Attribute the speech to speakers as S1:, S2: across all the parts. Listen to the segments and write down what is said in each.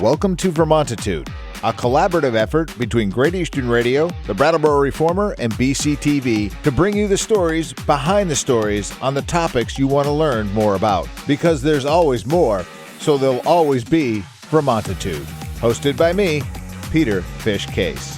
S1: Welcome to Vermontitude, a collaborative effort between Great Eastern Radio, the Brattleboro Reformer, and BCTV to bring you the stories behind the stories on the topics you want to learn more about. Because there's always more, so there'll always be Vermontitude. Hosted by me, Peter Fish Case.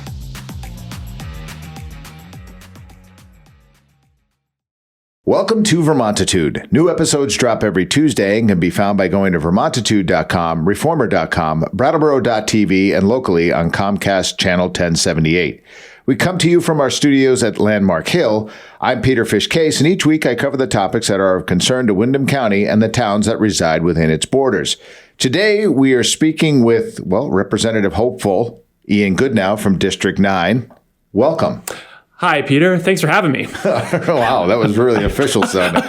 S1: Welcome to Vermontitude. New episodes drop every Tuesday and can be found by going to vermontitude.com, reformer.com, brattleboro.tv, and locally on Comcast Channel 1078. We come to you from our studios at Landmark Hill. I'm Peter Fish Case, and each week I cover the topics that are of concern to Windham County and the towns that reside within its borders. Today we are speaking with, Representative Hopeful Ian Goodnow from District 9. Welcome.
S2: Hi, Peter. Thanks for having me.
S1: Wow, that was really official sounding.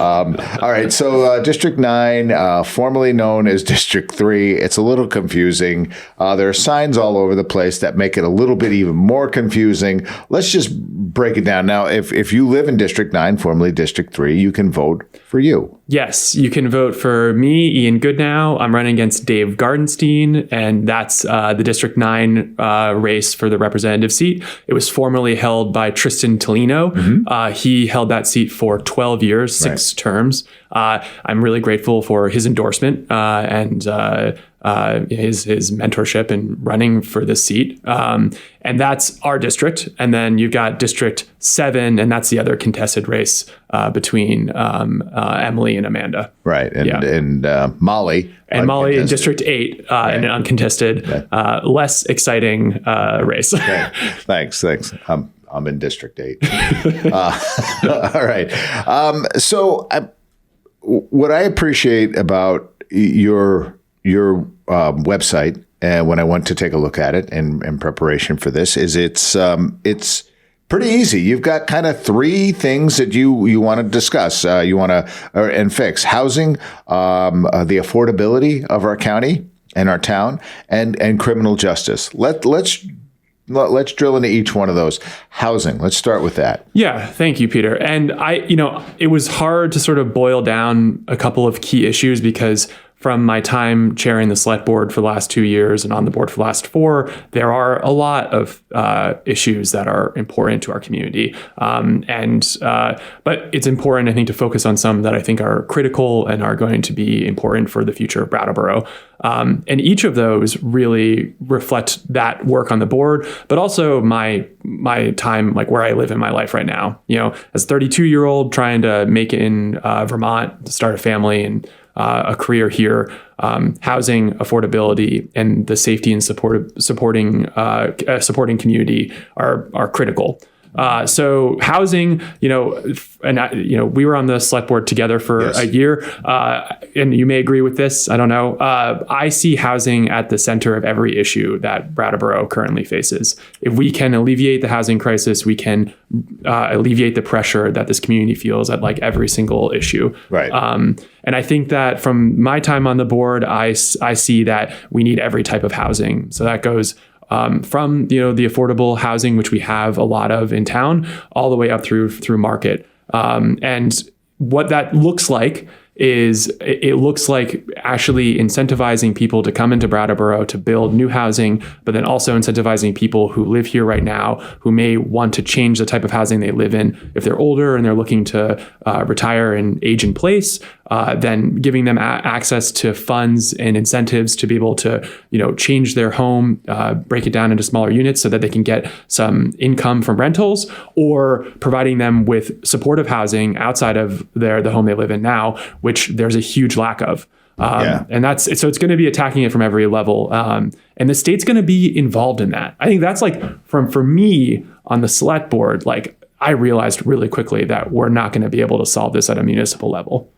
S1: All right, so District 9, formerly known as District 3, it's a little confusing. There are signs all over the place that make it a little bit even more confusing. Let's just break it down. Now, if you live in District 9, formerly District 3, you can vote for you.
S2: Yes, you can vote for me, Ian Goodnow. I'm running against Dave Gardenstein, and that's the District 9 race for the representative seat. It was formerly held by Tristan Toleno. Mm-hmm. He held that seat for 12 years, six terms. I'm really grateful for his endorsement and his mentorship in running for this seat. And that's our district. And then you've got District 7, and that's the other contested race between Emily and Amanda.
S1: Right. And Molly.
S2: And Molly in District 8 in an uncontested, less exciting race.
S1: Okay. Thanks. I'm in District 8. All right. So what I appreciate about your website, when I went to take a look at it in preparation for this, is it's pretty easy. You've got kind of three things that you want to discuss. You want to and fix housing, the affordability of our county and our town, and criminal justice. Let's drill into each one of those. Housing. Let's start with that.
S2: Yeah, thank you, Peter. And it was hard to sort of boil down a couple of key issues because from my time chairing the select board for the last 2 years and on the board for the last 4, there are a lot of issues that are important to our community. But it's important, I think, to focus on some that I think are critical and are going to be important for the future of Brattleboro. And each of those really reflect that work on the board, but also my time, like where I live in my life right now. As a 32-year-old trying to make it in Vermont, to start a family and a career here, housing affordability and the safety and supporting community are critical. So housing, we were on the select board together for a year, and you may agree with this. I don't know. I see housing at the center of every issue that Brattleboro currently faces. If we can alleviate the housing crisis, we can alleviate the pressure that this community feels at like every single issue.
S1: Right.
S2: And I think that from my time on the board, I see that we need every type of housing. So that goes from the affordable housing, which we have a lot of in town, all the way up through market. And what that looks like is it looks like actually incentivizing people to come into Brattleboro to build new housing, but then also incentivizing people who live here right now who may want to change the type of housing they live in. If they're older and they're looking to retire and age in place, then giving them access to funds and incentives to be able to, change their home, break it down into smaller units so that they can get some income from rentals, or providing them with supportive housing outside of the home they live in now, which there's a huge lack of. And so it's going to be attacking it from every level. And the state's going to be involved in that. I think that's for me on the select board, I realized really quickly that we're not going to be able to solve this at a municipal level.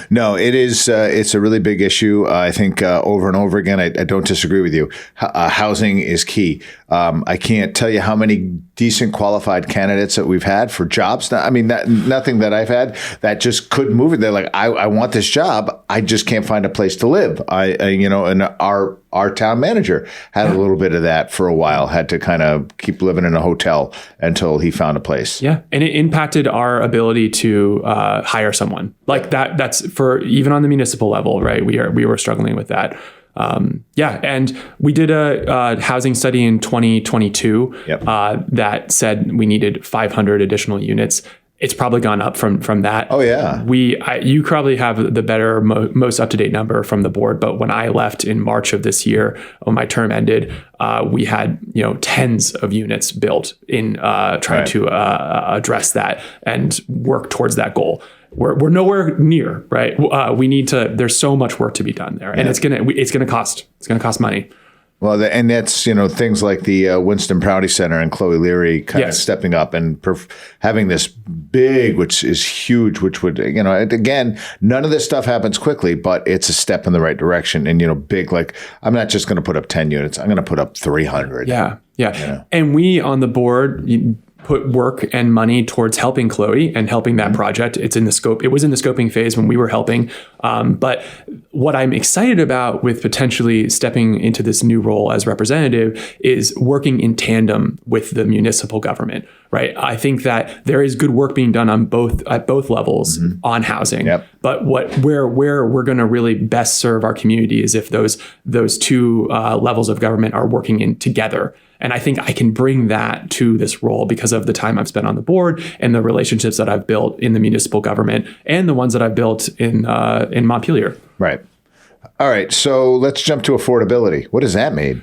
S1: No, it is. It's a really big issue. I think over and over again, I don't disagree with you. Housing is key. I can't tell you how many decent qualified candidates that we've had for jobs. Nothing that I've had that just couldn't move it. They're like, I want this job. I just can't find a place to live. And our town manager had a little bit of that for a while, had to kind of keep living in a hotel until he found a place.
S2: Yeah. And it impacted our ability to hire someone like that. That's for even on the municipal level, right? We were struggling with that. And we did a housing study in 2022 that said we needed 500 additional units. It's probably gone up from that.
S1: Oh yeah.
S2: You probably have the better, most up-to-date number from the board. But when I left in March of this year, when my term ended, we had tens of units built in trying to address that and work towards that goal. We're nowhere near, right? We need to. There's so much work to be done there, and it's gonna cost money.
S1: Well, and that's, things like the Winston Prouty Center and Chloe Leary kind of stepping up and having this big, which is huge, which would, again, none of this stuff happens quickly, but it's a step in the right direction. And, big, like, I'm not just going to put up 10 units. I'm going to put up 300.
S2: Yeah. And we on the board put work and money towards helping Chloe and helping that project. It's in the scope. It was in the scoping phase when we were helping. But what I'm excited about with potentially stepping into this new role as representative is working in tandem with the municipal government, right? I think that there is good work being done at both levels on housing. But where we're going to really best serve our community is if those two levels of government are working in together. And I think I can bring that to this role because of the time I've spent on the board and the relationships that I've built in the municipal government and the ones that I've built in Montpelier.
S1: Right. All right. So let's jump to affordability. What does that mean?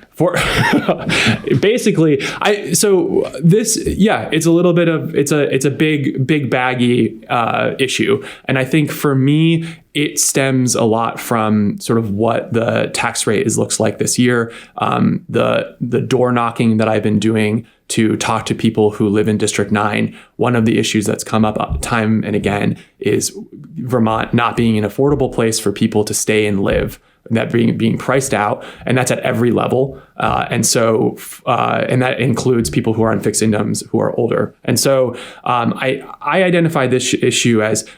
S2: Basically, it's a little bit of it's a big baggy issue, and I think for me it stems a lot from sort of what the tax rate looks like this year. The door knocking that I've been doing to talk to people who live in District 9. One of the issues that's come up time and again is Vermont not being an affordable place for people to stay and live, that being priced out, and that's at every level. And that includes people who are on fixed incomes who are older. And so I identify this issue as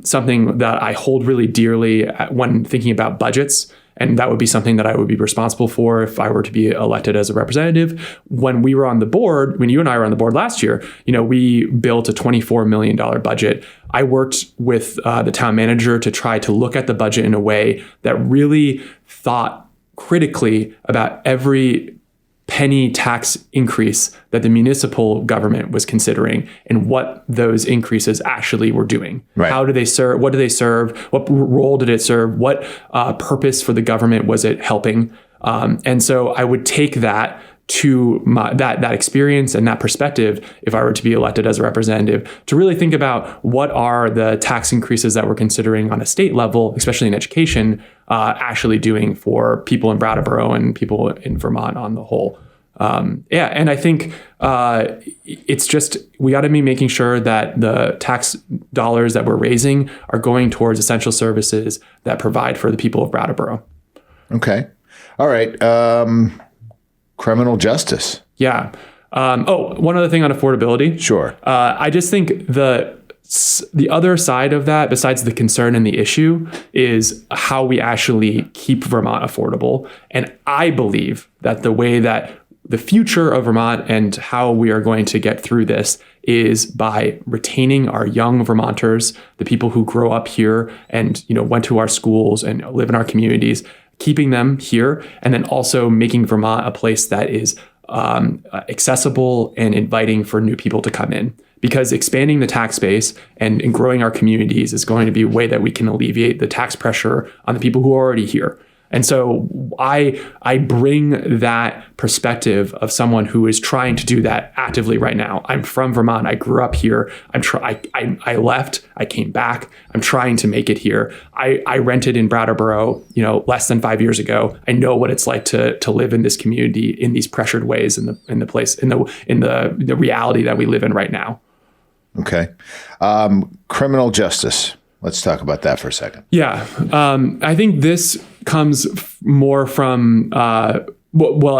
S2: something that I hold really dearly when thinking about budgets. And that would be something that I would be responsible for if I were to be elected as a representative. When we were on the board, when you and I were on the board last year, we built a $24 million budget. I worked with the town manager to try to look at the budget in a way that really thought critically about every penny tax increase that the municipal government was considering and what those increases actually were doing. Right. How do they serve? What do they serve? What role did it serve? What purpose for the government was it helping? And so I would take that to that experience and that perspective if I were to be elected as a representative to really think about what are the tax increases that we're considering on a state level, especially in education, actually doing for people in Brattleboro and people in Vermont on the whole. And I think it's just we got to be making sure that the tax dollars that we're raising are going towards essential services that provide for the people of Brattleboro. Okay.
S1: All right. Criminal justice.
S2: Yeah. One other thing on affordability.
S1: Sure.
S2: I just think the other side of that, besides the concern and the issue, is how we actually keep Vermont affordable. And I believe that the way that the future of Vermont and how we are going to get through this is by retaining our young Vermonters, the people who grow up here and went to our schools and live in our communities, keeping them here, and then also making Vermont a place that is accessible and inviting for new people to come in. Because expanding the tax base and growing our communities is going to be a way that we can alleviate the tax pressure on the people who are already here. And so I bring that perspective of someone who is trying to do that actively right now. I'm from Vermont. I grew up here. I left. I came back. I'm trying to make it here. I rented in Brattleboro, less than 5 years ago. I know what it's like to live in this community in these pressured ways in the reality that we live in right now.
S1: Okay. Criminal justice. Let's talk about that for a second.
S2: Yeah. I think this comes more from, I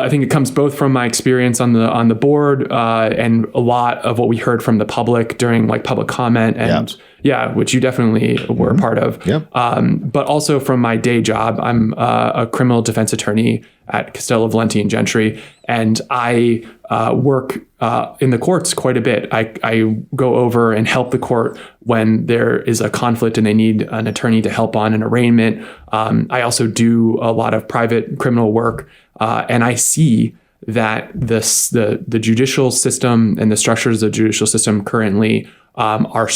S2: think it comes both from my experience on the board and a lot of what we heard from the public during public comment Yeah, which you definitely were a part of.
S1: Yep.
S2: But also from my day job, I'm a criminal defense attorney at Castello, Valenti and Gentry, and I work in the courts quite a bit. I go over and help the court when there is a conflict and they need an attorney to help on an arraignment. I also do a lot of private criminal work, and I see that the judicial system and the structures of the judicial system currently are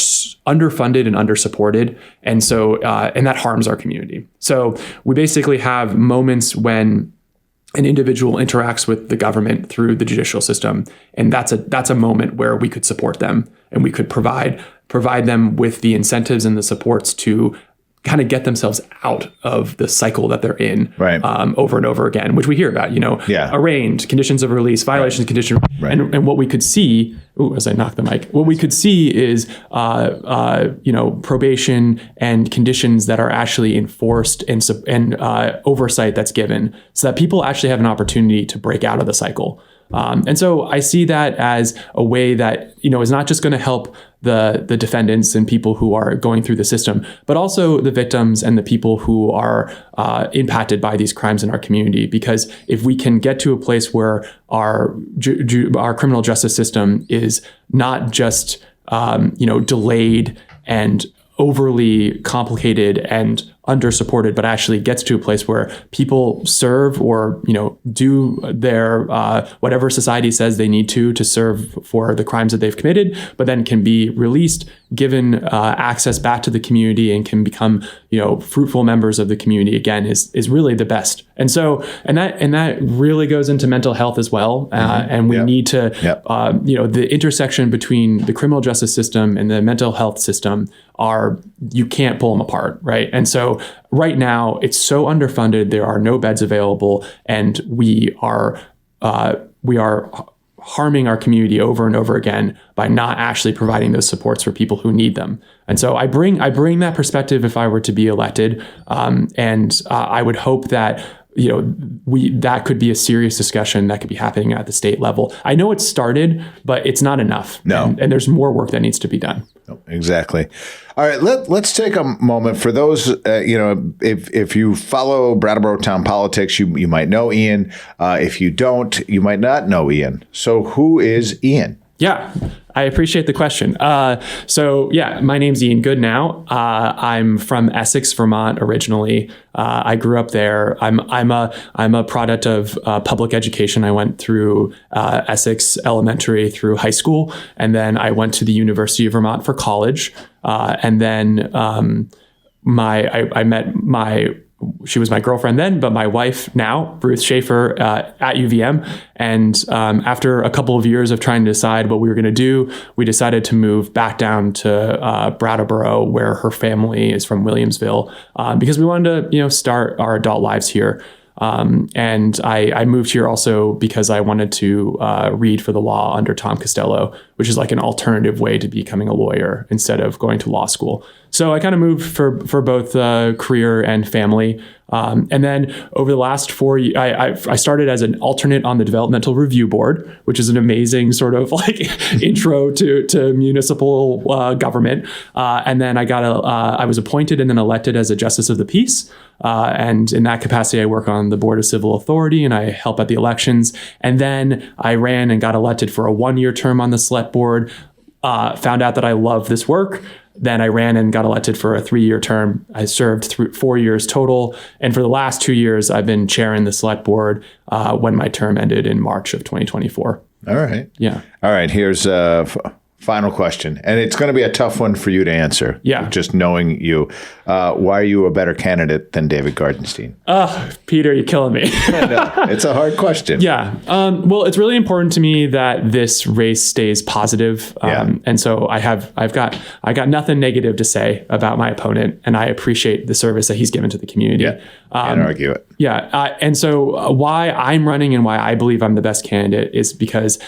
S2: underfunded and undersupported. And so, and that harms our community. So we basically have moments when an individual interacts with the government through the judicial system. And that's a moment where we could support them and we could provide them with the incentives and the supports to kind of get themselves out of the cycle that they're in,
S1: right,
S2: over and over again, which we hear about, arraigned, conditions of release, violations, condition, right. And what we could see, as I knock the mic, what we could see is, probation and conditions that are actually enforced and oversight that's given so that people actually have an opportunity to break out of the cycle. And so I see that as a way that, is not just going to help the defendants and people who are going through the system, but also the victims and the people who are impacted by these crimes in our community. Because if we can get to a place where our criminal justice system is not just, delayed and overly complicated and undersupported, but actually gets to a place where people serve or, do their whatever society says they need to serve for the crimes that they've committed, but then can be released, given access back to the community and can become, fruitful members of the community again is really the best. And so, and that really goes into mental health as well. And we need to, the intersection between the criminal justice system and the mental health system you can't pull them apart, right? And so right now it's so underfunded, there are no beds available, and we are harming our community over and over again by not actually providing those supports for people who need them. And so I bring that perspective if I were to be elected, and I would hope that that could be a serious discussion that could be happening at the state level. I know it's started, but it's not enough.
S1: No.
S2: And there's more work that needs to be done.
S1: Exactly. All right, let's take a moment for those, if you follow Brattleboro town politics, you might know Ian. If you don't, you might not know Ian. So who is Ian?
S2: Yeah, I appreciate the question. My name's Ian Goodnow. I'm from Essex, Vermont originally. I grew up there. I'm a product of public education. I went through Essex Elementary through high school, and then I went to the University of Vermont for college. And then I met she was my girlfriend then, but my wife now, Ruth Schaefer, at UVM. And after a couple of years of trying to decide what we were going to do, we decided to move back down to Brattleboro, where her family is from Williamsville, because we wanted to, start our adult lives here. And I moved here also because I wanted to read for the law under Tom Costello, which is like an alternative way to becoming a lawyer instead of going to law school. So I kind of moved for both career and family. And then over the last 4 years, I started as an alternate on the Developmental Review Board, which is an amazing sort of like intro to municipal government. And then I was appointed and then elected as a Justice of the Peace. And in that capacity, I work on the Board of Civil Authority and I help at the elections. And then I ran and got elected for a 1-year term on the Select Board, found out that I love this work. Then I ran and got elected for a 3-year term. I served through 4 years total. And for the last 2 years, I've been chairing the Select Board when my term ended in March of 2024.
S1: All right.
S2: Yeah.
S1: All right. Here's final question. And it's going to be a tough one for you to answer.
S2: Yeah.
S1: Just knowing you. Why are you a better candidate than David Gartenstein?
S2: Peter, you're killing me.
S1: No, it's a hard question.
S2: Yeah. Well, it's really important to me that this race stays positive. And so I've got nothing negative to say about my opponent, and I appreciate the service that he's given to the community.
S1: Yeah. Can't argue it.
S2: Yeah. And so why I'm running and why I believe I'm the best candidate is because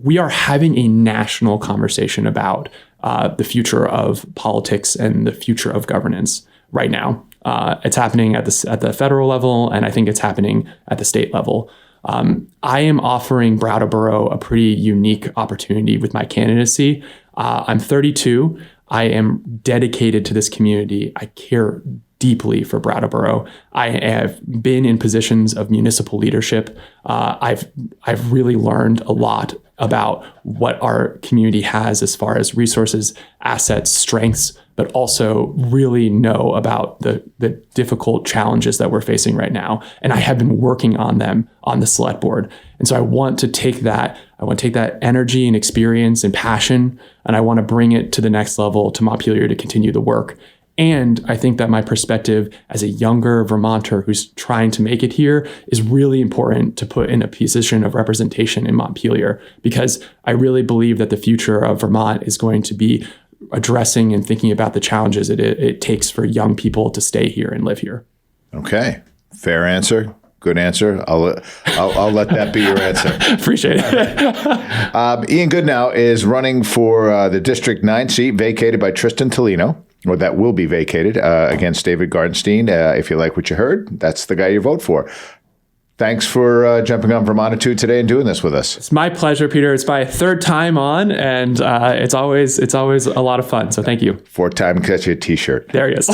S2: we are having a national conversation about the future of politics and the future of governance right now. It's happening at the federal level, and I think it's happening at the state level. I am offering Brattleboro a pretty unique opportunity with my candidacy. I'm 32. I am dedicated to this community. I care deeply for Brattleboro. I have been in positions of municipal leadership. I've really learned a lot about what our community has as far as resources, assets, strengths, but also really know about the difficult challenges that we're facing right now. And I have been working on them on the select board. And so I want to take that energy and experience and passion, and I want to bring it to the next level to Montpelier to continue the work. And I think that my perspective as a younger Vermonter who's trying to make it here is really important to put in a position of representation in Montpelier, because I really believe that the future of Vermont is going to be addressing and thinking about the challenges it takes for young people to stay here and live here.
S1: Okay. Fair answer. Good answer. I'll let that be your answer.
S2: Appreciate it.
S1: Ian Goodnow is running for the District 9 seat vacated by Tristan Toleno, or that will be vacated against David Gartenstein. If you like what you heard, that's the guy you vote for. Thanks for jumping on Vermontitude today and doing this with us.
S2: It's my pleasure, Peter. It's my third time on, and it's always a lot of fun. So thank you.
S1: Fourth time, catch you a T-shirt.
S2: There he is.